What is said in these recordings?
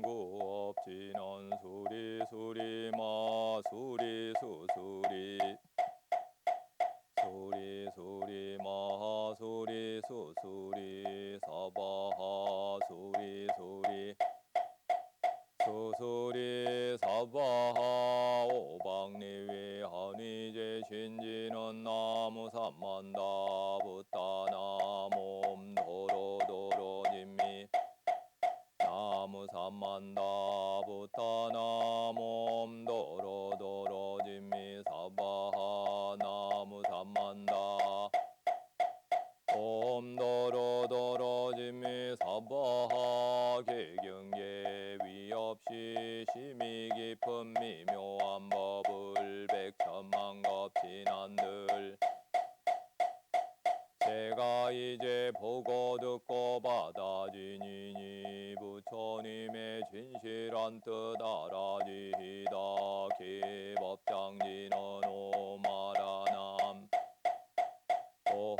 정구업진원 수리수리 마수리 수수리 수리수리 마수리 수수리 사바하 수리수리 수수리 사바하 오박리위 한위제 신진원 나무 삼만다 부타나몸 도로도로진미 나무 삼만다 부타나몸 도로도로진미 사바하 나무 삼만다 옴 도로도로진미 사바하 개경계 위없이 심히 깊은 미묘한 법을 백천만겁진한들 제가 이제 보고 듣고 받아지니니 부처님의 진실한 뜻 알아지이다. 기법장진언 오마라남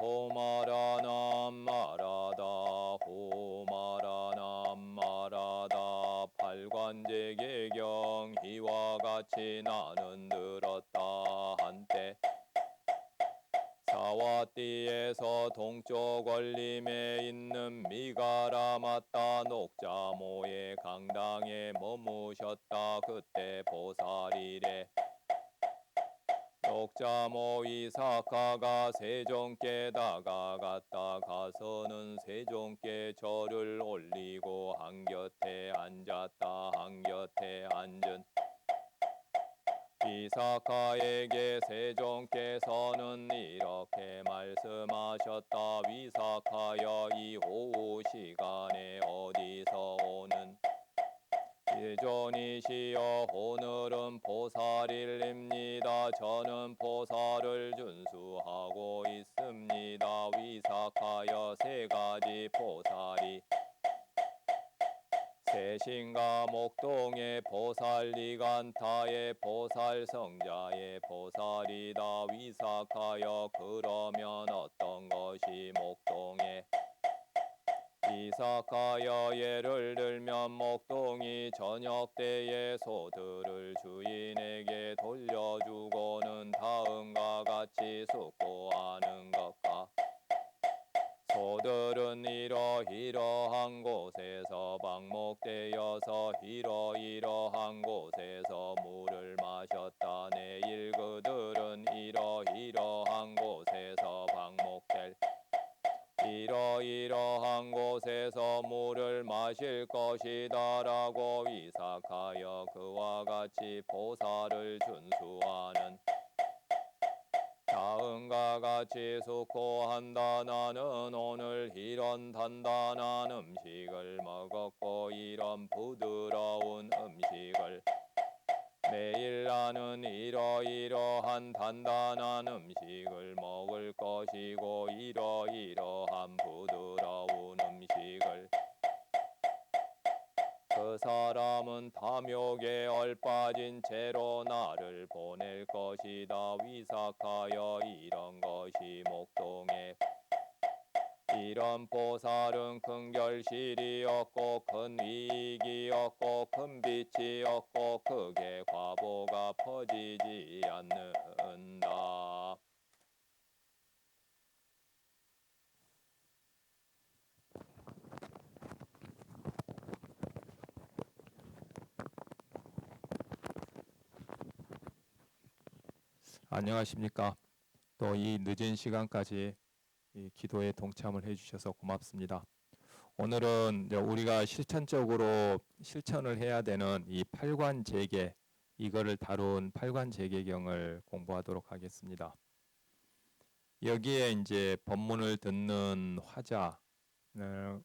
오마라남 마라다 호마라남 마라다 팔관제계경 이와 같이 나는 들었다 한때 사와띠에서 동쪽 원림에 있는 미가라마따 녹자모의 강당에 머무셨다. 그때 보살이래 녹자모 이사카가 세종께 다가갔다. 가서는 세종께 절을 올리고 한곁에 앉았다. 한곁에 앉은 위사카에게 세종께서는 이렇게 말씀하셨다. 위사카여, 이 오후 시간에 어디서 오는 일존이시여? 오늘은 보살일입니다. 저는 보살을 준수하고 있습니다. 위사카여, 세 가지 보살이 세신가 목동의 보살, 니간타의 보살, 성자의 보살이다. 위사카여, 그러면 어떤 것이 목동에 위사카여, 예를 들면 목동이 저녁 때에 소들을 주인에게 돌려주고는 다음과 같이 숙고하는 것과 소들은 이러이러한 곳에서 방목되어서 이러이러한 곳에서 물을 마셨다. 내일 그들은 이러이러한 곳에서 방목될 이러이러한 곳에서 물을 마실 것이다 라고 위사카여, 그와 같이 보살을 준수하는 다음과 같이 숙고한다. 나는 오늘 이런 단단한 음식을 먹었고 이런 부드러운 음식을 매일 나는 이러이러한 단단한 음식을 먹을 것이고 이러이러한 부드러운 음식을 그 사람은 탐욕에 얼빠진 채로 나를 보낼 것이다. 위사카여, 이런 것이 목동에 이런 보살은 큰 결실이 없고 큰 이익이 없고 큰 빛이 없고 크게 과보가 퍼지지 않는다. 안녕하십니까. 또 이 늦은 시간까지 이 기도에 동참을 해주셔서 고맙습니다. 오늘은 우리가 실천적으로 실천을 해야 되는 이 팔관제계, 이거를 다룬 팔관제계경을 공부하도록 하겠습니다. 여기에 이제 법문을 듣는 화자 는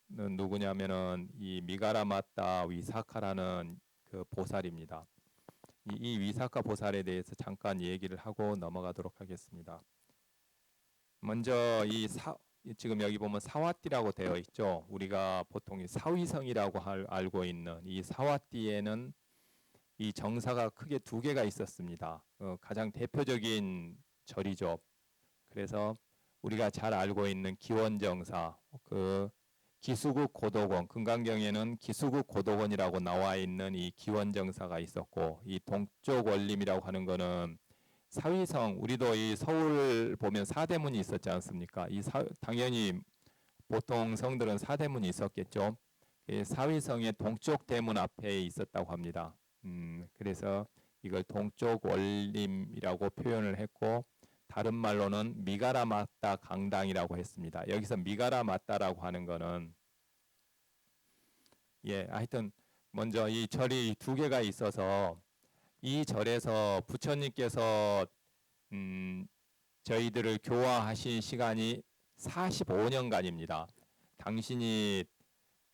누구냐면은 이 미가라마따 위사카라는 그 보살입니다. 이 위사카 보살에 대해서 잠깐 얘기를 하고 넘어가도록 하겠습니다. 먼저 지금 여기 보면 사와띠라고 되어 있죠. 우리가 보통 이 사위성이라고 알고 있는 이 사와띠에는 이 정사가 크게 두 개가 있었습니다. 가장 대표적인 절이죠. 그래서 우리가 잘 알고 있는 기원정사, 그 기수국 고도곤, 금강경에는 기수국 고도곤이라고 나와 있는 이 기원정사가 있었고, 이 동쪽 원림이라고 하는 거는 사위성, 우리도 이 서울 보면 사대문이 있었지 않습니까? 당연히 보통 성들은 사대문이 있었겠죠. 사위성의 동쪽 대문 앞에 있었다고 합니다. 그래서 이걸 동쪽 원림이라고 표현을 했고, 다른 말로는 미가라마따 강당이라고 했습니다. 여기서 미가라마따라고 하는 거는 하여튼 먼저 이 절이 두 개가 있어서 이 절에서 부처님께서 저희들을 교화하신 시간이 45년간입니다. 당신이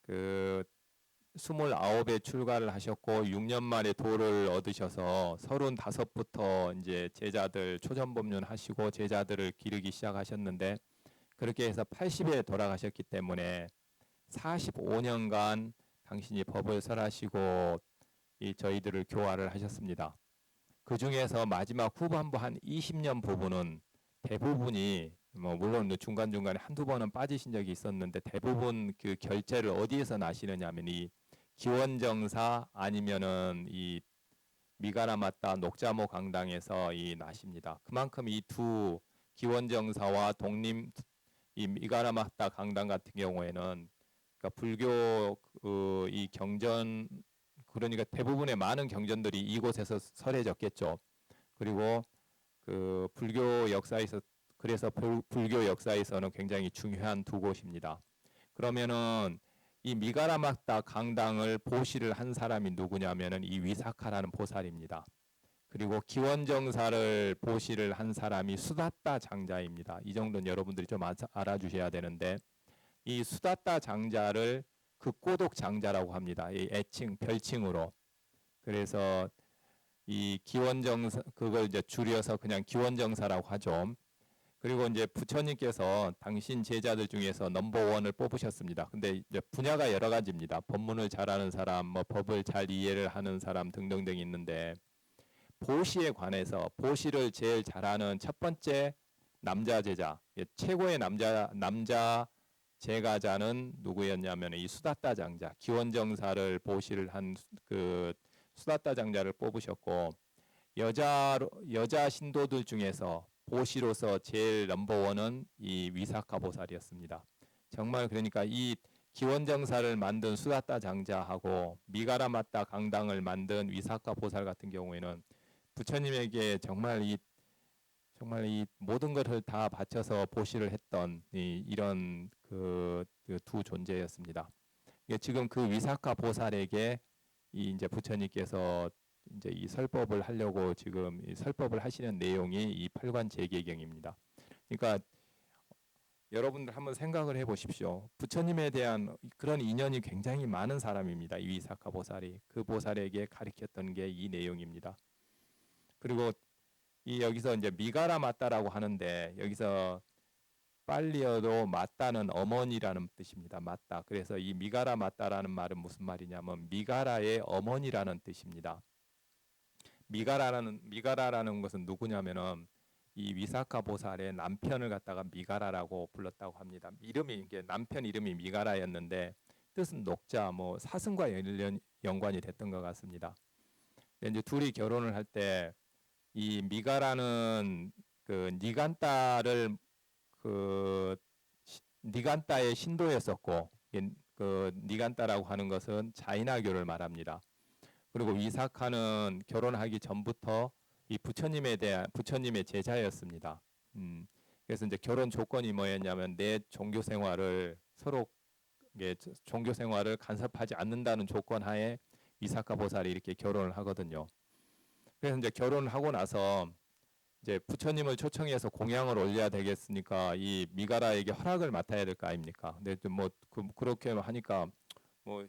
그 29에 출가를 하셨고 6년 만에 도를 얻으셔서 35부터 이제 제자들 초전법륜 하시고 제자들을 기르기 시작하셨는데 그렇게 해서 80에 돌아가셨기 때문에 45년간 당신이 법을 설하시고 이 저희들을 교화를 하셨습니다. 그 중에서 마지막 후반부 한 20년 부분은 대부분이 물론 중간중간에 한두 번은 빠지신 적이 있었는데 대부분 그 결제를 어디에서 나시느냐 하면 이 기원정사 아니면은 이 미가라마따 녹자모 강당에서 이 나십니다. 그만큼 이 두 기원정사와 독림 이 미가라마따 강당 같은 경우에는 그러니까 불교 이 경전 그러니까 대부분의 많은 경전들이 이곳에서 설해졌겠죠. 그리고 그 불교 역사에서 그래서 불교 역사에서는 굉장히 중요한 두 곳입니다. 그러면은 이 미가라마따 강당을 보시를 한 사람이 누구냐면은 이 위사카라는 보살입니다. 그리고 기원정사를 보시를 한 사람이 수다따 장자입니다. 이 정도는 여러분들이 좀 알아주셔야 되는데 이 수다따 장자를 극고독 장자라고 합니다. 이 애칭 별칭으로. 그래서 이 기원정사 그걸 이제 줄여서 그냥 기원정사라고 하죠. 그리고 이제 부처님께서 당신 제자들 중에서 넘버원을 뽑으셨습니다. 근데 이제 분야가 여러 가지입니다. 법문을 잘하는 사람, 뭐 법을 잘 이해를 하는 사람 등등등 있는데 보시에 관해서 보시를 제일 잘하는 첫 번째 남자 제자, 최고의 남자 제가자는 누구였냐면 이 수다따 장자, 기원정사를 보시를 한 그 수다따 장자를 뽑으셨고 여자 신도들 중에서 보시로서 제일 넘버원은 이 위사카 보살이었습니다. 정말 그러니까 이 기원정사를 만든 수다따 장자하고 미가라마따 강당을 만든 위사카 보살 같은 경우에는 부처님에게 정말 이 모든 것을 다 바쳐서 보시를 했던 이런 그 두 존재였습니다. 지금 그 위사카 보살에게 이제 부처님께서 이제 이 설법을 하려고 지금 이 설법을 하시는 내용이 이 팔관제계경입니다. 그러니까 여러분들 한번 생각을 해보십시오. 부처님에 대한 그런 인연이 굉장히 많은 사람입니다. 이 위사카 보살이 그 보살에게 가르쳤던 게 이 내용입니다. 그리고 이 여기서 이제 미가라마따라고 하는데 여기서 빨리어도 마따는 어머니라는 뜻입니다. 마따. 그래서 이 미가라마따라는 말은 무슨 말이냐면 미가라의 어머니라는 뜻입니다. 미가라라는 것은 누구냐면은 이 위사카 보살의 남편을 갖다가 미가라라고 불렀다고 합니다. 이름이 이게 남편 이름이 미가라였는데 뜻은 녹자 뭐 사슴과 연관이 됐던 것 같습니다. 이제 둘이 결혼을 할 때 이 미가라는 그 니간따를 그 니간따의 신도였었고 그 니간따라고 하는 것은 자이나교를 말합니다. 그리고 위사카는 결혼하기 전부터 이 부처님에 대한 부처님의 제자였습니다. 그래서 이제 결혼 조건이 뭐였냐면 내 종교 생활을 서로 종교 생활을 간섭하지 않는다는 조건 하에 위사카 보살이 이렇게 결혼을 하거든요. 그래서 이제 결혼을 하고 나서 이제 부처님을 초청해서 공양을 올려야 되겠으니까 이 미가라에게 허락을 맡아야 될 거 아닙니까? 근데 뭐 그렇게 하니까 뭐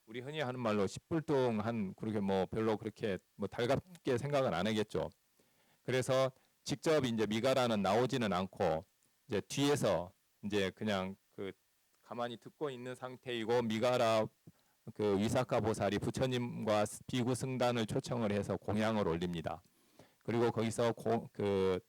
우리 흔히 하는 말로 시뿔뚱한 그렇게 뭐 별로 그렇게 뭐 달갑게 생각은 안 하겠죠. 그래서 직접 이제 미가라는 나오지는 않고 이제 뒤에서 이제 그냥 그 가만히 듣고 있는 상태이고 미가라 그 위사카 보살이 부처님과 비구 승단을 초청을 해서 공양을 올립니다. 그리고 거기서 하여튼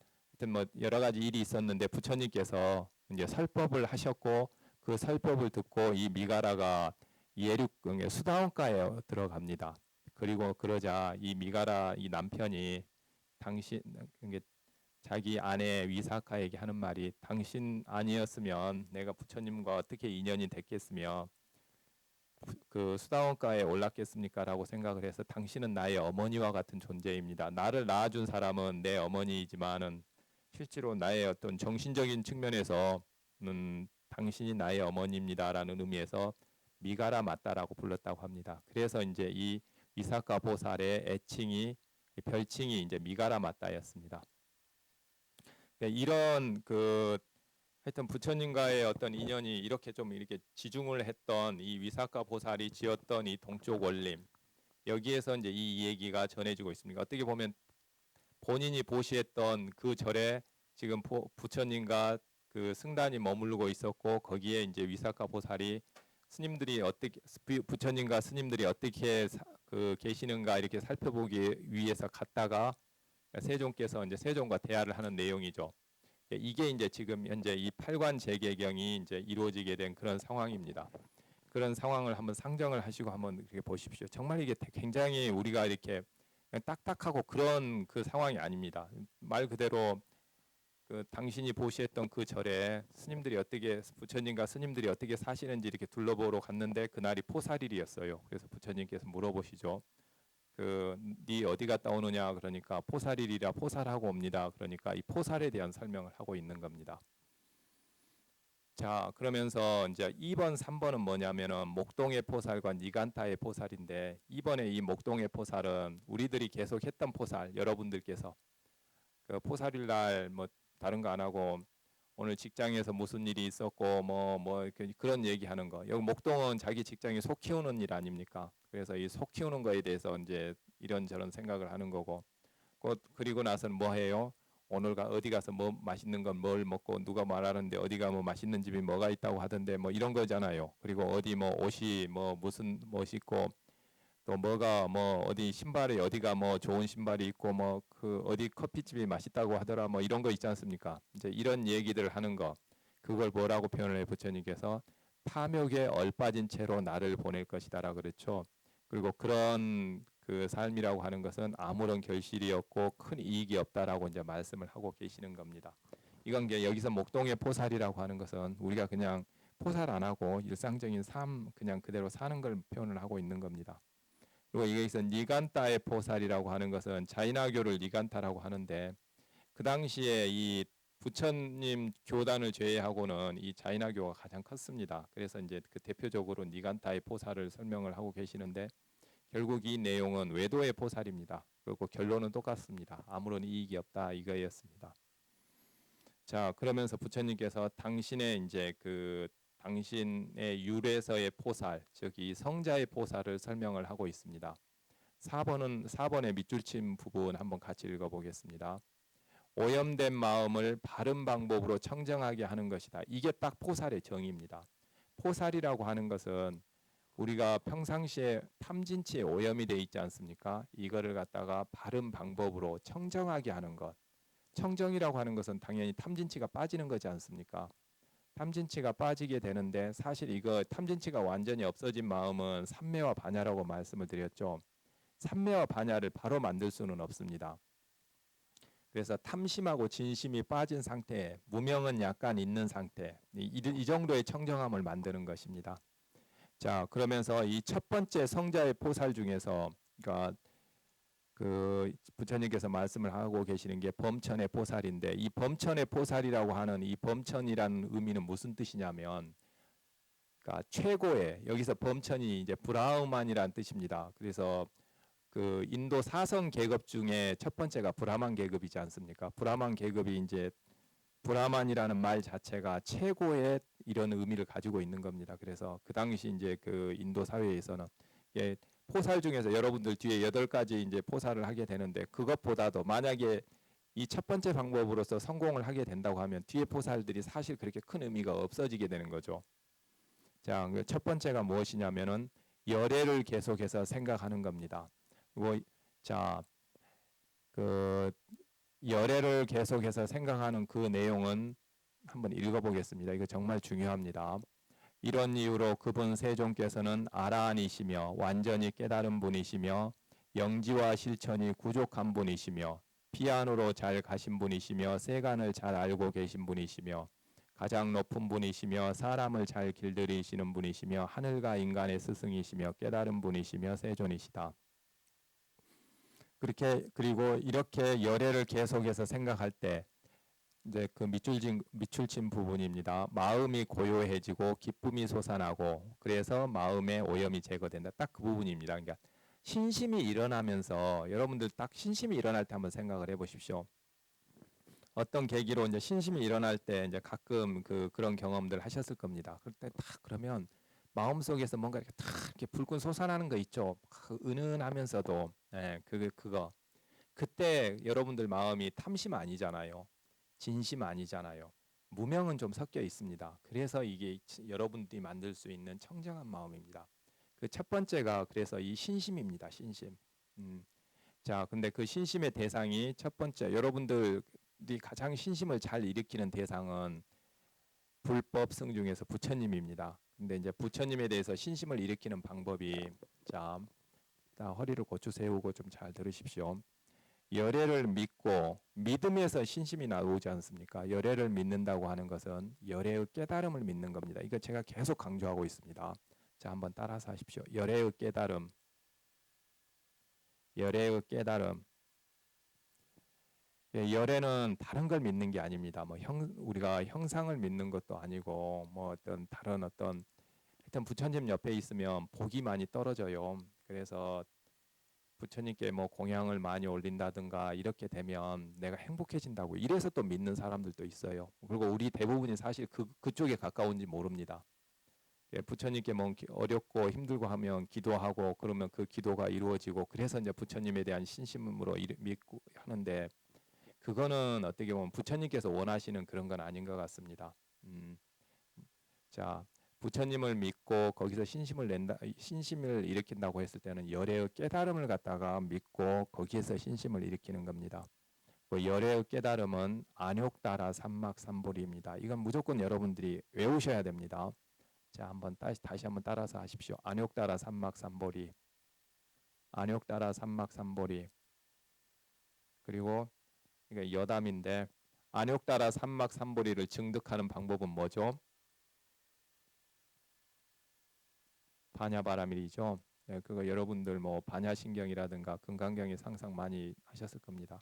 뭐 여러 가지 일이 있었는데 부처님께서 이제 설법을 하셨고 그 설법을 듣고 이 미가라가 예륙궁의 수다원가에 들어갑니다. 그리고 그러자 이 미가라 이 남편이 당신 자기 아내 위사카에게 하는 말이 당신 아니었으면 내가 부처님과 어떻게 인연이 됐겠으며 그 수다원가에 올랐겠습니까? 라고 생각을 해서 당신은 나의 어머니와 같은 존재입니다. 나를 낳아준 사람은 내 어머니이지만은 실제로 나의 어떤 정신적인 측면에서는 당신이 나의 어머니입니다라는 의미에서 미가라 맞다라고 불렀다고 합니다. 그래서 이제 이 위사카 보살의 애칭이 별칭이 이제 미가라 맞다였습니다. 그러니까 이런 그 하여튼 부처님과의 어떤 인연이 이렇게 좀 이렇게 지중을 했던 이 위사카 보살이 지었던 이 동쪽 원림 여기에서 이제 이 얘기가 전해지고 있습니다. 어떻게 보면 본인이 보시했던 그 절에 지금 부처님과 그 승단이 머무르고 있었고 거기에 이제 위사카 보살이 스님들이 어떻게 부처님과 스님들이 어떻게 그 계시는가 이렇게 살펴보기 위해서 갔다가 세종께서 이제 세종과 대화를 하는 내용이죠. 이게 이제 지금 현재 이 팔관 재개경이 이제 이루어지게 된 그런 상황입니다. 그런 상황을 한번 상정을 하시고 한번 이렇게 보십시오. 정말 이게 굉장히 우리가 이렇게 딱딱하고 그런 그 상황이 아닙니다. 말 그대로 그 당신이 보시했던 그 절에 스님들이 어떻게 부처님과 스님들이 어떻게 사시는지 이렇게 둘러보러 갔는데 그날이 포살일이었어요. 그래서 부처님께서 물어보시죠. 네 어디 갔다 오느냐 그러니까 포살일이라 포살하고 옵니다. 그러니까 이 포살에 대한 설명을 하고 있는 겁니다. 자, 그러면서 이제 2번, 3번은 뭐냐면은 목동의 포살과 니간타의 포살인데 2번에 이 목동의 포살은 우리들이 계속 했던 포살, 여러분들께서 그 포살일 날 뭐 다른 거 안 하고 오늘 직장에서 무슨 일이 있었고 뭐 그런 얘기하는 거. 여기 목동은 자기 직장이 소 키우는 일 아닙니까? 그래서 이 소 키우는 거에 대해서 이제 이런저런 생각을 하는 거고. 그리고 나서는 뭐 해요? 오늘 어디 가서 뭐 맛있는 건 뭘 먹고 누가 말하는데 어디가 뭐 맛있는 집이 뭐가 있다고 하던데 뭐 이런 거잖아요. 그리고 어디 뭐 옷이 뭐 무슨 멋있고 또 뭐가 뭐 어디 신발이 어디가 뭐 좋은 신발이 있고 뭐 그 어디 커피집이 맛있다고 하더라 뭐 이런 거 있지 않습니까? 이제 이런 얘기들을 하는 거 그걸 뭐라고 표현을 해 부처님께서 탐욕에 얼빠진 채로 나를 보낼 것이다라 그랬죠. 그리고 그런 그 삶이라고 하는 것은 아무런 결실이 없고 큰 이익이 없다라고 이제 말씀을 하고 계시는 겁니다. 이건 이제 여기서 목동의 포살이라고 하는 것은 우리가 그냥 포살 안 하고 일상적인 삶 그냥 그대로 사는 걸 표현을 하고 있는 겁니다. 그리고 여기서 니간타의 포살이라고 하는 것은 자이나교를 니간타라고 하는데 그 당시에 이 부처님 교단을 제외하고는 이 자이나교가 가장 컸습니다. 그래서 이제 그 대표적으로 니간타의 포살을 설명을 하고 계시는데 결국 이 내용은 외도의 포살입니다. 그리고 결론은 똑같습니다. 아무런 이익이 없다 이거였습니다. 자, 그러면서 부처님께서 당신의 이제 그 당신의 유래서의 포살, 즉 이 성자의 포살을 설명을 하고 있습니다. 4번의 밑줄 친 부분 한번 같이 읽어보겠습니다. 오염된 마음을 바른 방법으로 청정하게 하는 것이다. 이게 딱 포살의 정의입니다. 포살이라고 하는 것은 우리가 평상시에 탐진치에 오염이 돼 있지 않습니까? 이거를 갖다가 바른 방법으로 청정하게 하는 것. 청정이라고 하는 것은 당연히 탐진치가 빠지는 거지 않습니까? 탐진치가 빠지게 되는데 사실 이거 탐진치가 완전히 없어진 마음은 삼매와 반야라고 말씀을 드렸죠. 삼매와 반야를 바로 만들 수는 없습니다. 그래서 탐심하고 진심이 빠진 상태, 무명은 약간 있는 상태, 이 정도의 청정함을 만드는 것입니다. 자, 그러면서 이 첫 번째 성자의 포살 중에서 그러니까 그 부처님께서 말씀을 하고 계시는 게 범천의 포살인데 이 범천의 포살이라고 하는 이 범천이라는 의미는 무슨 뜻이냐면 그러니까 최고의 여기서 범천이 이제 브라흐만이라는 뜻입니다. 그래서 그 인도 사성 계급 중에 첫 번째가 브라만 계급이지 않습니까? 브라만 계급이 이제 브라만이라는 말 자체가 최고의 이런 의미를 가지고 있는 겁니다. 그래서 그 당시 이제 그 인도 사회에서는 예, 포살 중에서 여러분들 뒤에 8가지 이제 포살을 하게 되는데 그것보다도 만약에 이 첫 번째 방법으로서 성공을 하게 된다고 하면 뒤에 포살들이 사실 그렇게 큰 의미가 없어지게 되는 거죠. 자, 첫 번째가 무엇이냐면은 열애를 계속해서 생각하는 겁니다. 그리고 자, 그 열애를 계속해서 생각하는 그 내용은 한번 읽어보겠습니다. 이거 정말 중요합니다. 이런 이유로 그분 세존께서는 아라한이시며 완전히 깨달은 분이시며 영지와 실천이 부족한 분이시며 피안으로 잘 가신 분이시며 세간을 잘 알고 계신 분이시며 가장 높은 분이시며 사람을 잘 길들이시는 분이시며 하늘과 인간의 스승이시며 깨달은 분이시며 세존이시다. 그리고 이렇게 열애를 계속해서 생각할 때 이제 그 밑줄친 부분입니다. 마음이 고요해지고 기쁨이 솟아나고 그래서 마음의 오염이 제거된다. 딱 그 부분입니다. 그러니까 신심이 일어나면서 여러분들 딱 신심이 일어날 때 한번 생각을 해보십시오. 어떤 계기로 이제 신심이 일어날 때 이제 가끔 그런 경험들 하셨을 겁니다. 그럴 때 딱 그러면 마음 속에서 뭔가 이렇게 탁 이렇게 불끈 솟아나는 거 있죠. 은은하면서도 그거 그때 여러분들 마음이 탐심 아니잖아요. 진심 아니잖아요. 무명은 좀 섞여 있습니다. 그래서 이게 여러분들이 만들 수 있는 청정한 마음입니다. 그 첫 번째가 그래서 이 신심입니다. 신심. 자, 근데 그 신심의 대상이 첫 번째 여러분들이 가장 신심을 잘 일으키는 대상은 불법성 중에서 부처님입니다. 근데 이제 부처님에 대해서 신심을 일으키는 방법이 자, 허리를 고추 세우고 좀 잘 들으십시오. 열애를 믿고 믿음에서 신심이 나오지 않습니까? 열애를 믿는다고 하는 것은 열애의 깨달음을 믿는 겁니다. 이거 제가 계속 강조하고 있습니다. 자, 한번 따라서 하십시오. 열애의 깨달음. 열애의 깨달음. 열애는 다른 걸 믿는 게 아닙니다. 우리가 형상을 믿는 것도 아니고 어떤 다른 하여튼 부처님 옆에 있으면 복이 많이 떨어져요. 그래서 부처님께 공양을 많이 올린다든가 이렇게 되면 내가 행복해진다고 이래서 또 믿는 사람들도 있어요. 그리고 우리 대부분이 사실 그쪽에 가까운지 모릅니다. 부처님께 어렵고 힘들고 하면 기도하고 그러면 그 기도가 이루어지고 그래서 이제 부처님에 대한 신심으로 믿고 하는데 그거는 어떻게 보면 부처님께서 원하시는 그런 건 아닌 것 같습니다. 자, 부처님을 믿고 거기서 신심을 일으킨다고 했을 때는 열애의 깨달음을 갖다가 믿고 거기에서 신심을 일으키는 겁니다. 그 열애의 깨달음은 안욕따라 삼막삼보리입니다. 이건 무조건 여러분들이 외우셔야 됩니다. 자, 다시 한번 따라서 하십시오. 안욕따라 삼막삼보리. 안욕따라 삼막삼보리. 그리고 이게 여담인데 안욕따라 삼막삼보리를 증득하는 방법은 뭐죠? 반야바라밀이죠. 네, 그거 여러분들 반야신경이라든가 금강경에 상상 많이 하셨을 겁니다.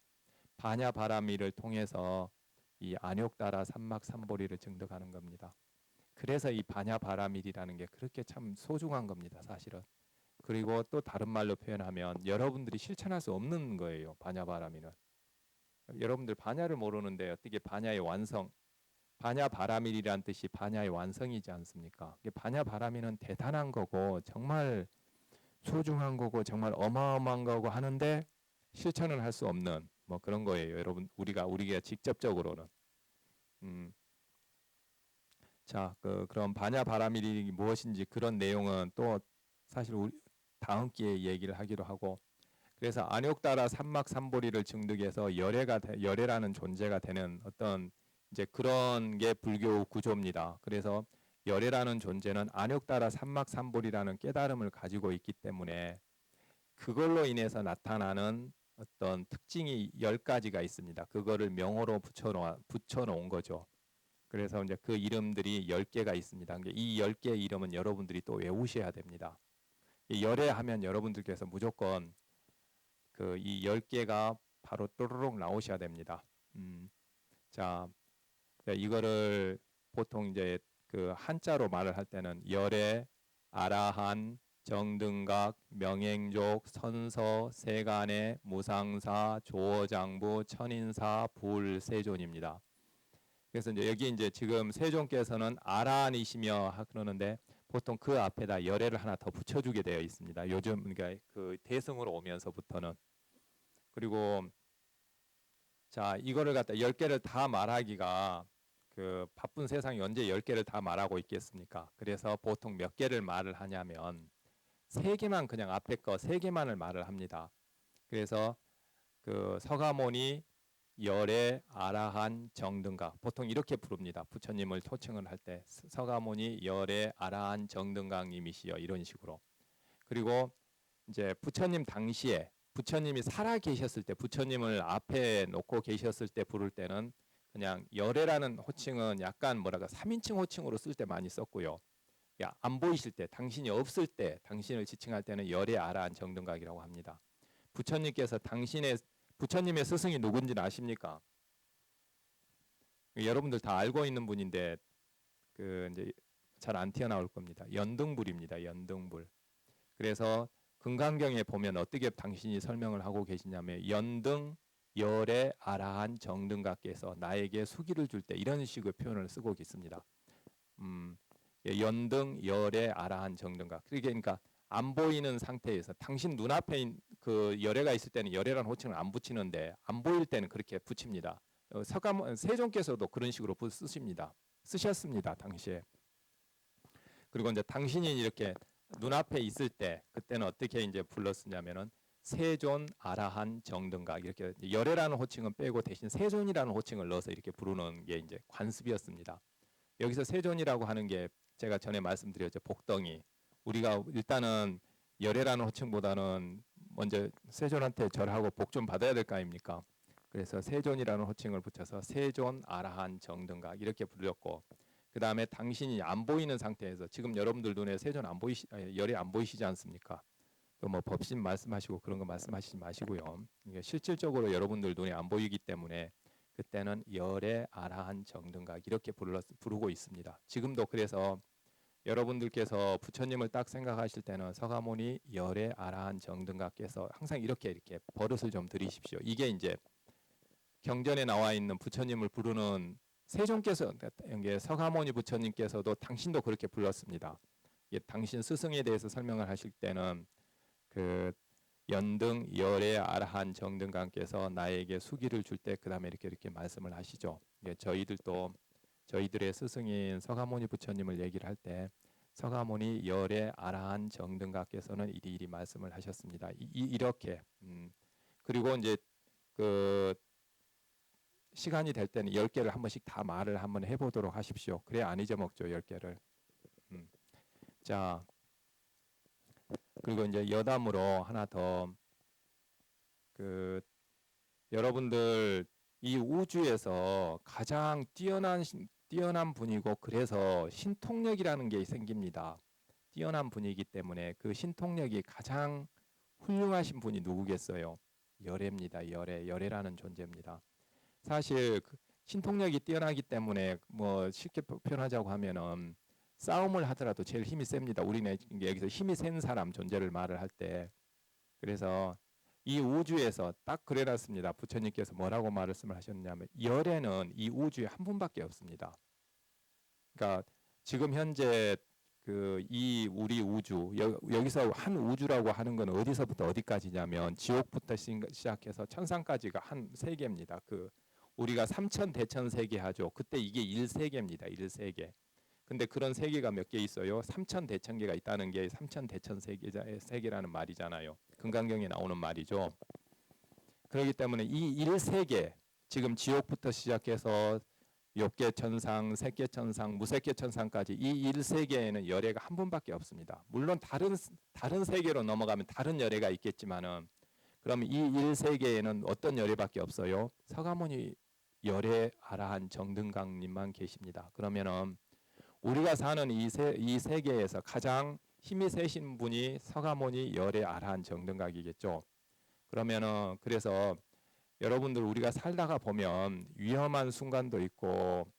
반야바라밀을 통해서 이 안욕따라 삼막삼보리를 증득하는 겁니다. 그래서 이 반야바라밀이라는 게 그렇게 참 소중한 겁니다. 사실은. 그리고 또 다른 말로 표현하면 여러분들이 실천할 수 없는 거예요. 반야바라밀은. 여러분들 반야를 모르는데 어떻게 반야의 완성, 반야바라밀이란 뜻이 반야의 완성이지 않습니까? 반야바라밀은 대단한 거고 정말 소중한 거고 정말 어마어마한 거고 하는데 실천을 할 수 없는 그런 거예요. 여러분 우리가 직접적으로는 자, 그럼 반야바라밀이 무엇인지 그런 내용은 또 사실 우리 다음 기회에 얘기를 하기로 하고 그래서 안욕따라 삼막삼보리를 증득해서 열애라는 존재가 되는 어떤 이제 그런 게 불교 구조입니다. 그래서 열애라는 존재는 안욕따라 삼막삼보리라는 깨달음을 가지고 있기 때문에 그걸로 인해서 나타나는 어떤 특징이 10가지가 있습니다. 그거를 명호로 붙여놓은 거죠. 그래서 이제 그 이름들이 10개가 있습니다. 이 10개의 이름은 여러분들이 또 외우셔야 됩니다. 열애하면 여러분들께서 무조건 이 10개가 바로 또르륵 나오셔야 됩니다. 자, 이거를 보통 이제 그 한자로 말을 할 때는 열애, 아라한, 정등각, 명행족, 선서, 세간의, 무상사, 조어장부, 천인사, 불세존입니다. 그래서 이제 여기 이제 지금 세존께서는 아라한이시며 그러는데 보통 그 앞에다 열애를 하나 더 붙여주게 되어 있습니다. 요즘 그러니까 그 대승으로 오면서부터는 그리고 자 이거를 갖다 10개를 다 말하기가 그 바쁜 세상에 언제 10개를 다 말하고 있겠습니까? 그래서 보통 몇 개를 말을 하냐면 3개만 그냥 앞에 거 3개만을 말을 합니다. 그래서 그 서가모니 열애 아라한 정등각 보통 이렇게 부릅니다. 부처님을 호칭을 할 때 서가모니 열애 아라한 정등각님이시여 이런 식으로. 그리고 이제 부처님 당시에 부처님이 살아 계셨을 때 부처님을 앞에 놓고 계셨을 때 부를 때는 그냥 열애라는 호칭은 약간 뭐랄까 3인칭 호칭으로 쓸 때 많이 썼고요. 안 보이실 때 당신이 없을 때 당신을 지칭할 때는 열애 아라한 정등각이라고 합니다. 부처님께서 부처님의 스승이 누군지는 아십니까? 여러분들 다 알고 있는 분인데 그 이제 잘 안 튀어나올 겁니다. 연등불입니다. 연등불. 그래서 금강경에 보면 어떻게 당신이 설명을 하고 계시냐면 연등 열애 아라한 정등각께서 나에게 수기를 줄 때 이런 식의 표현을 쓰고 있습니다. 연등 열애 아라한 정등각. 그러니까 안 보이는 상태에서 당신 눈앞에 그 열애가 있을 때는 열애라는 호칭을 안 붙이는데 안 보일 때는 그렇게 붙입니다. 세종께서도 그런 식으로 쓰셨습니다. 당시에. 그리고 이제 당신이 이렇게 눈앞에 있을 때 그때는 어떻게 이제 불렀으냐면은 세존 아라한 정등각 이렇게 열애라는 호칭은 빼고 대신 세존이라는 호칭을 넣어서 이렇게 부르는 게 이제 관습이었습니다. 여기서 세존이라고 하는 게 제가 전에 말씀드렸죠. 복덩이. 우리가 일단은 열애라는 호칭보다는 먼저 세존한테 절하고 복 좀 받아야 될 거 아닙니까? 그래서 세존이라는 호칭을 붙여서 세존 아라한 정등각 이렇게 불렸고 그 다음에 당신이 안 보이는 상태에서 지금 여러분들 눈에 세존 열애 안 보이시지 않습니까? 뭐 법신 말씀하시고 그런 거 말씀하시지 마시고요. 이게 실질적으로 여러분들 눈에 안 보이기 때문에 그때는 열애 아라한 정등각 이렇게 부르고 있습니다. 지금도 그래서 여러분들께서 부처님을 딱 생각하실 때는 서가모니 열애 아라한 정등각께서 항상 이렇게 버릇을 좀 들이십시오. 이게 이제 경전에 나와 있는 부처님을 부르는 세종께서 서가모니 부처님께서도 당신도 그렇게 불렀습니다. 당신 스승에 대해서 설명을 하실 때는 그 연등 열애 아라한 정등강께서 나에게 수기를 줄 때 그 다음에 이렇게 말씀을 하시죠. 저희들도 저희들의 스승인 서가모니 부처님을 얘기를 할 때 서가모니 열애 아라한 정등강께서는 이리이리 말씀을 하셨습니다. 이렇게 그리고 이제 그 시간이 될 때는 10개를 한 번씩 다 말을 한번 해보도록 하십시오. 그래야 안 잊어먹죠. 10개를. 자 그리고 이제 여담으로 하나 더 그 여러분들 이 우주에서 가장 뛰어난 분이고 그래서 신통력이라는 게 생깁니다. 뛰어난 분이기 때문에 그 신통력이 가장 훌륭하신 분이 누구겠어요? 열애입니다. 열애라는 존재입니다. 사실 신통력이 뛰어나기 때문에 뭐 쉽게 표현하자고 하면은 싸움을 하더라도 제일 힘이 셉니다. 우리는 여기서 힘이 센 사람 존재를 말을 할 때 그래서 이 우주에서 딱 그래놨습니다. 부처님께서 뭐라고 말씀을 하셨냐면 열애는 이 우주에 한 분밖에 없습니다. 그러니까 지금 현재 이 우리 우주 여기서 한 우주라고 하는 건 어디서부터 어디까지냐면 지옥부터 시작해서 천상까지가 한 세계입니다. 우리가 삼천 대천 세계 하죠. 그때 이게 1세계입니다. 1세계. 근데 그런 세계가 몇 개 있어요? 삼천 대천 개가 있다는 게 삼천 대천 세계라는 말이잖아요. 금강경에 나오는 말이죠. 그렇기 때문에 이 1세계 지금 지옥부터 시작해서 욕계 천상, 색계 천상, 무색계 천상까지 이 1세계에는 열애가 한 분밖에 없습니다. 물론 다른 세계로 넘어가면 다른 열애가 있겠지만은 그러면 이 1세계에는 어떤 열애밖에 없어요? 서가모니 열애 아라한 정등강님만 계십니다. 그러면은 우리가 사는 이 세계에서 가장 힘이 세신 분이 서가모니 열애 아라한 정등각이겠죠. 그러면은 그래서 여러분들 우리가 살다가 보면 위험한 순간도 있고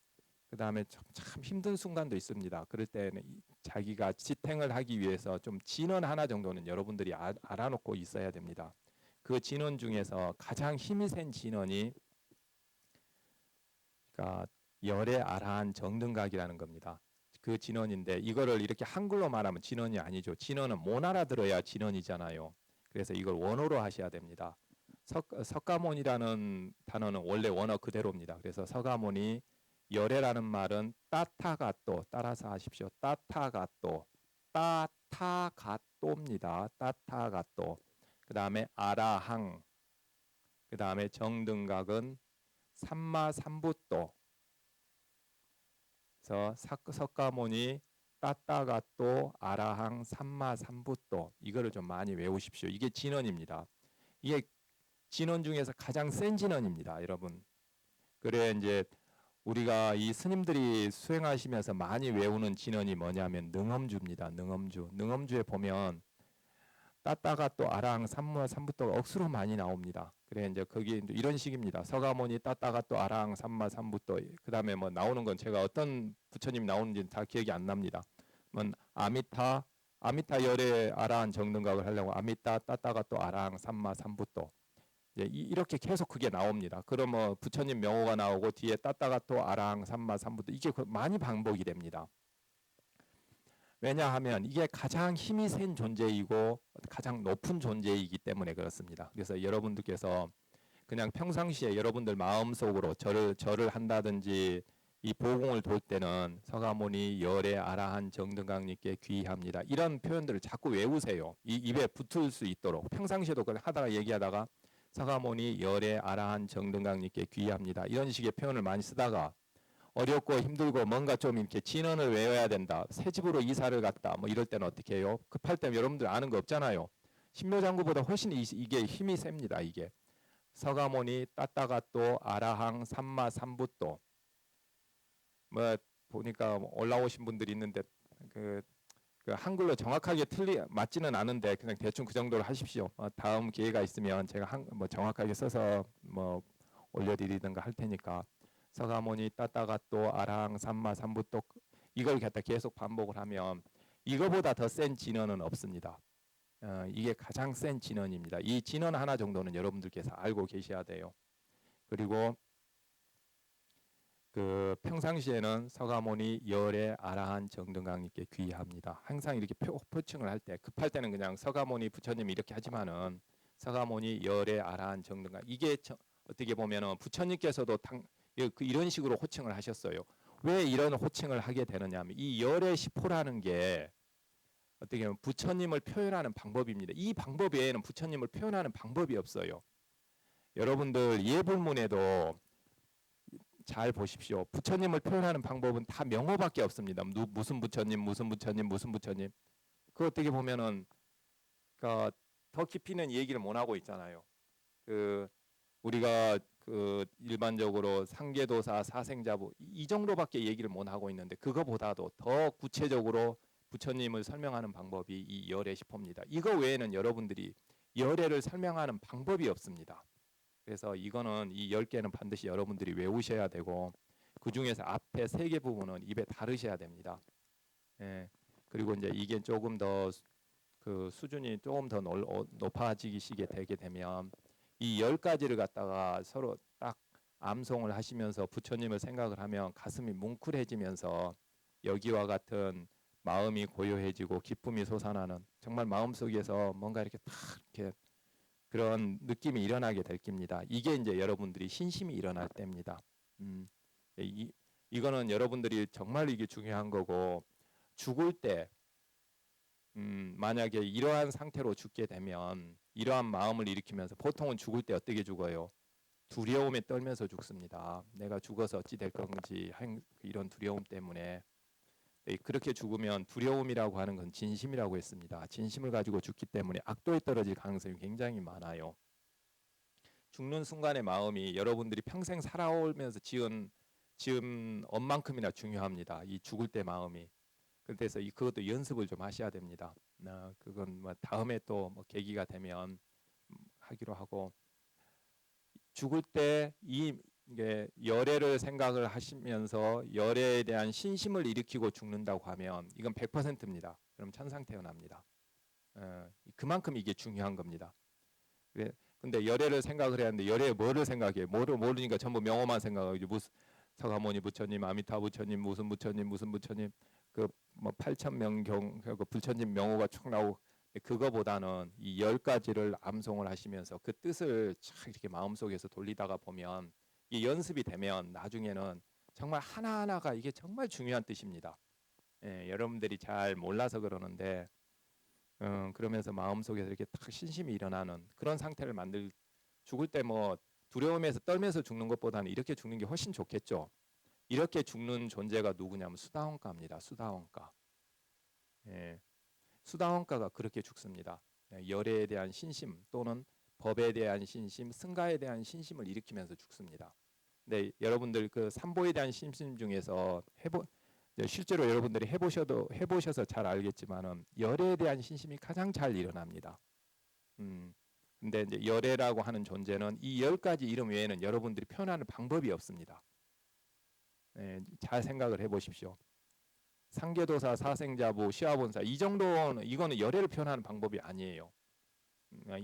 그 다음에 참 힘든 순간도 있습니다. 그럴 때는 자기가 지탱을 하기 위해서 좀 진원 하나 정도는 여러분들이 알아놓고 있어야 됩니다. 그 진원 중에서 가장 힘이 센 진원이 그러니까 열애 아라한 정등각이라는 겁니다. 그 진원인데 이거를 이렇게 한글로 말하면 진원이 아니죠. 진원은 못 알아들어야 진원이잖아요. 그래서 이걸 원어로 하셔야 됩니다. 석가모니라는 단어는 원래 원어 그대로입니다. 그래서 서가모니 열애라는 말은 따타가또 따라서 하십시오. 따타가또입니다. 따타가또. 그 다음에 아라항. 그 다음에 정등각은 삼마삼부또. 그래서 석가모니 따따가또 아라항 삼마삼부또. 이거를 좀 많이 외우십시오. 이게 진언입니다. 이게 진언 중에서 가장 센 진언입니다, 여러분. 그래 이제 우리가 이 스님들이 수행하시면서 많이 외우는 진언이 뭐냐면 능엄주입니다. 능엄주. 능엄주에 보면 따따가 또 아랑 삼마삼부또가 억수로 많이 나옵니다. 그래 이제 거기 이제 이런 식입니다. 서가모니 따따가 또 아랑 삼마삼부또. 그다음에 뭐 나오는 건 제가 어떤 부처님 나오는지 다 기억이 안 납니다. 뭐 아미타 열의 아라한 정등각을 하려고 아미타 따따가 또 아랑 삼마삼부또. 이렇게 계속 그게 나옵니다. 그러면 부처님 명호가 나오고 뒤에 따따가 또 아랑 삼마삼부또 이게 많이 반복이 됩니다. 왜냐하면 이게 가장 힘이 센 존재이고 가장 높은 존재이기 때문에 그렇습니다. 그래서 여러분들께서 그냥 평상시에 여러분들 마음속으로 절을 한다든지 이 보공을 돌 때는 서가모니 열의 아라한 정등강님께 귀의합니다. 이런 표현들을 자꾸 외우세요. 이 입에 붙을 수 있도록. 평상시에도 그걸 하다가 얘기하다가 서가모니 열의 아라한 정등강님께 귀의합니다. 이런 식의 표현을 많이 쓰다가 어렵고 힘들고 뭔가 좀 이렇게 진언을 외워야 된다. 새 집으로 이사를 갔다. 뭐 이럴 때는 어떻게 해요? 급할 때는 여러분들 아는 거 없잖아요. 신묘장구보다 훨씬 이게 힘이 셉니다. 이게 서가모니 따따가또 아라항 삼마삼부또. 뭐 보니까 올라오신 분들이 있는데 그 한글로 정확하게 맞지는 않은데 그냥 대충 그 정도로 하십시오. 다음 기회가 있으면 제가 뭐 정확하게 써서 뭐 올려드리든가 할 테니까. 서가모니 따따가또 아랑 삼마삼부또 이걸 갖다 계속 반복을 하면 이거보다 더 센 진언은 없습니다. 이게 가장 센 진언입니다. 이 진언 하나 정도는 여러분들께서 알고 계셔야 돼요. 그리고 그 평상시에는 서가모니 열의 아라한 정등강님께 귀의합니다. 항상 이렇게 표칭을 할 때 급할 때는 그냥 서가모니 부처님 이렇게 하지만은 서가모니 열의 아라한 정등강 이게 어떻게 보면은 부처님께서도 이런 식으로 호칭을 하셨어요. 왜 이런 호칭을 하게 되느냐 하면 이 열의 시포라는 게 어떻게 보면 부처님을 표현하는 방법입니다. 이 방법 외에는 부처님을 표현하는 방법이 없어요. 여러분들 예불문에도 잘 보십시오. 부처님을 표현하는 방법은 다 명호밖에 없습니다. 무슨 부처님, 무슨 부처님, 무슨 부처님. 그 어떻게 보면은 더 깊이는 얘기를 못 하고 있잖아요. 우리가 일반적으로 상계도사, 사생자부 이 정도밖에 얘기를 못 하고 있는데 그거보다도 더 구체적으로 부처님을 설명하는 방법이 이 열의 시포입니다. 이거 외에는 여러분들이 열애를 설명하는 방법이 없습니다. 그래서 이거는 이 10개는 반드시 여러분들이 외우셔야 되고 그 중에서 앞에 3개 부분은 입에 다르셔야 됩니다. 예. 그리고 이제 이게 조금 더 수준이 조금 더 높아지게 되게 되면 이 10가지를 갖다가 서로 딱 암송을 하시면서 부처님을 생각을 하면 가슴이 뭉클해지면서 여기와 같은 마음이 고요해지고 기쁨이 솟아나는 정말 마음속에서 뭔가 이렇게 탁 이렇게 그런 느낌이 일어나게 될 겁니다. 이게 이제 여러분들이 신심이 일어날 때입니다. 이거는 여러분들이 정말 이게 중요한 거고 죽을 때 만약에 이러한 상태로 죽게 되면 이러한 마음을 일으키면서 보통은 죽을 때 어떻게 죽어요? 두려움에 떨면서 죽습니다. 내가 죽어서 어찌 될 건지 이런 두려움 때문에 그렇게 죽으면 두려움이라고 하는 건 진심이라고 했습니다. 진심을 가지고 죽기 때문에 악도에 떨어질 가능성이 굉장히 많아요. 죽는 순간의 마음이 여러분들이 평생 살아오면서 지은 엄만큼이나 중요합니다. 이 죽을 때 마음이. 그래서 그것도 연습을 좀 하셔야 됩니다. 그건 뭐 다음에 또 뭐 계기가 되면 하기로 하고 죽을 때 이게 열애를 생각을 하시면서 열애에 대한 신심을 일으키고 죽는다고 하면 이건 100%입니다. 그럼 천상 태어납니다. 그만큼 이게 중요한 겁니다. 근데 열애를 생각을 해야 하는데 열애에 뭐를 생각해요? 모르니까 전부 명호만 생각하고 무슨 서가모니 부처님, 아미타 부처님, 무슨 부처님, 무슨 부처님 뭐 8천명경 그 부처님 명호가 쭉 나오고 그거보다는 이 10가지를 암송을 하시면서 그 뜻을 쫙 이렇게 마음속에서 돌리다가 보면 이 연습이 되면 나중에는 정말 하나하나가 이게 정말 중요한 뜻입니다. 여러분들이 잘 몰라서 그러는데 그러면서 마음속에서 이렇게 딱 신심이 일어나는 그런 상태를 죽을 때 뭐 두려움에서 떨면서 죽는 것보다는 이렇게 죽는 게 훨씬 좋겠죠. 이렇게 죽는 존재가 누구냐면 수다원가입니다. 수다원가. 예, 수다원가가 그렇게 죽습니다. 예, 열애에 대한 신심 또는 법에 대한 신심, 승가에 대한 신심을 일으키면서 죽습니다. 네, 여러분들 그 삼보에 대한 신심 중에서 실제로 여러분들이 해보셔서 잘 알겠지만은 열애에 대한 신심이 가장 잘 일어납니다. 근데 이제 열애라고 하는 존재는 이 10가지 이름 외에는 여러분들이 표현하는 방법이 없습니다. 네, 잘 생각을 해보십시오. 상계도사, 사생자부, 시화본사 이 정도는 이거는 열애를 표현하는 방법이 아니에요.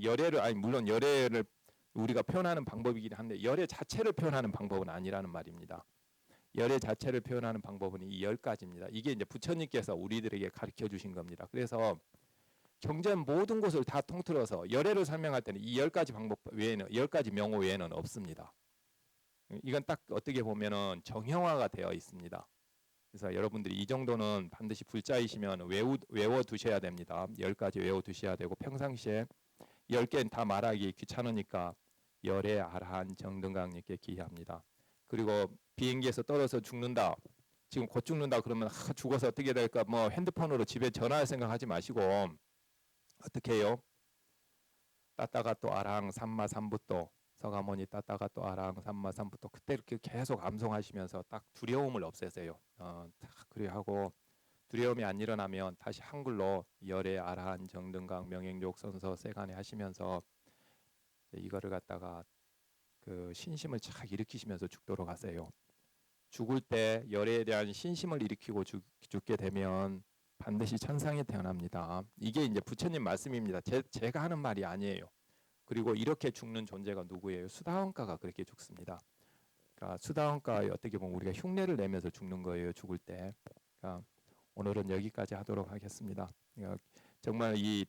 열애를 물론 열애를 우리가 표현하는 방법이긴 한데 열애 자체를 표현하는 방법은 아니라는 말입니다. 열애 자체를 표현하는 방법은 이 10가지입니다. 이게 이제 부처님께서 우리들에게 가르쳐 주신 겁니다. 그래서 경전 모든 것을 다 통틀어서 열애를 설명할 때는 이 10가지 방법 외에는 10가지 명호 외에는 없습니다. 이건 딱 어떻게 보면은 정형화가 되어 있습니다. 그래서 여러분들이 이 정도는 반드시 불자이시면 외워 두셔야 됩니다. 10가지 외워 두셔야 되고 평상시에 10개는 다 말하기 귀찮으니까 열애 아라한 정등강님께 기합니다. 그리고 비행기에서 떨어져 죽는다. 지금 곧 죽는다 그러면 죽어서 어떻게 될까 뭐 핸드폰으로 집에 전화할 생각하지 마시고 어떻게 해요? 따따가 또 아랑 삼마 삼부또 서가모니 따따가 또 아랑 삼마 삼부또 그때 이렇게 계속 암송하시면서 딱 두려움을 없애세요. 그래 하고 두려움이 안 일어나면 다시 한글로 열애 아라한 정등강 명행욕 선서 세간에 하시면서 이거를 갖다가 그 신심을 착 일으키시면서 죽도록 하세요. 죽을 때 열애에 대한 신심을 일으키고 죽게 되면 반드시 천상에 태어납니다. 이게 이제 부처님 말씀입니다. 제가 하는 말이 아니에요. 그리고 이렇게 죽는 존재가 누구예요? 수다원가가 그렇게 죽습니다. 그러니까 수다원가에 어떻게 보면 우리가 흉내를 내면서 죽는 거예요. 죽을 때. 그러니까 오늘은 여기까지 하도록 하겠습니다. 그러니까 정말 이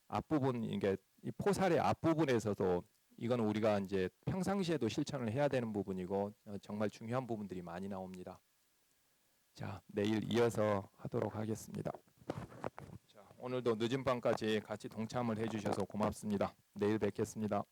앞부분 이게 이 포살의 앞부분에서도 이건 우리가 이제 평상시에도 실천을 해야 되는 부분이고 정말 중요한 부분들이 많이 나옵니다. 자, 내일 이어서 하도록 하겠습니다. 자, 오늘도 늦은 밤까지 같이 동참을 해주셔서 고맙습니다. 내일 뵙겠습니다.